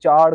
4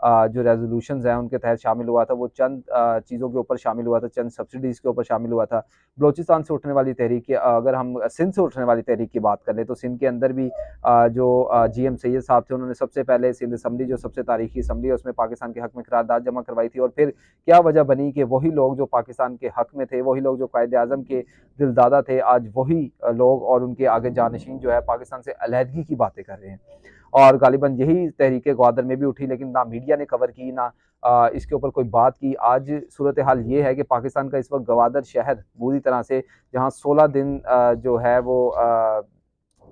जो रेजोल्यूशंस हैं उनके तहत शामिल हुआ था, वो चंद चीज़ों के ऊपर शामिल हुआ था, चंद सब्सिडीज़ के ऊपर शामिल हुआ था। बलूचिस्तान से उठने वाली तहरीक अगर हम सिंध से उठने वाली तहरीक की बात करें तो सिंध के अंदर भी जो जीएम सैयद साहब थे उन्होंने सबसे पहले सिंध असम्बली जो सबसे तारीखी असम्बली है उसमें पाकिस्तान के हक में करारदाद जमा करवाई थी। और फिर क्या वजह बनी कि वही लोग जो पाकिस्तान के हक में थे, वही लोग जो कायदे आज़म के दिलदादा थे, आज वही लोग और उनके आगे जानशीन जो है पाकिस्तान से अलहदगी की बातें कर रहे हैं। और गालिबन यही तहरीकें ग्वादर में भी उठी, लेकिन ना मीडिया ने कवर की, ना इसके ऊपर कोई बात की। आज सूरत हाल ये है कि पाकिस्तान का इस वक्त ग्वादर शहर पूरी तरह से, जहाँ 16 दिन जो है वो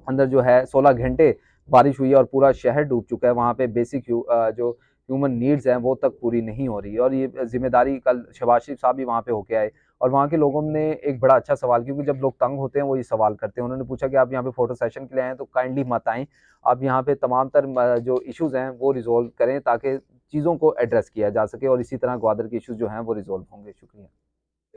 अंदर जो है 16 घंटे बारिश हुई है और पूरा शहर डूब चुका है, वहाँ पे बेसिक जो ह्यूमन नीड्स हैं वो तक पूरी नहीं हो रही है। और ये जिम्मेदारी कल शहबाज शरीफ साहब भी वहाँ पे होके आए, और वहाँ के लोगों ने एक बड़ा अच्छा सवाल, क्योंकि जब लोग तंग होते हैं वो ये सवाल करते हैं, उन्होंने पूछा कि आप यहाँ पे फोटो सेशन के लिए आए तो काइंडली मत आएँ, आप यहाँ पे तमाम तर जो इश्यूज़ हैं वो रिजॉल्व करें ताकि चीज़ों को एड्रेस किया जा सके और इसी तरह ग्वादर के इश्यूज़ जो हैं वो रिजॉल्व होंगे। शुक्रिया।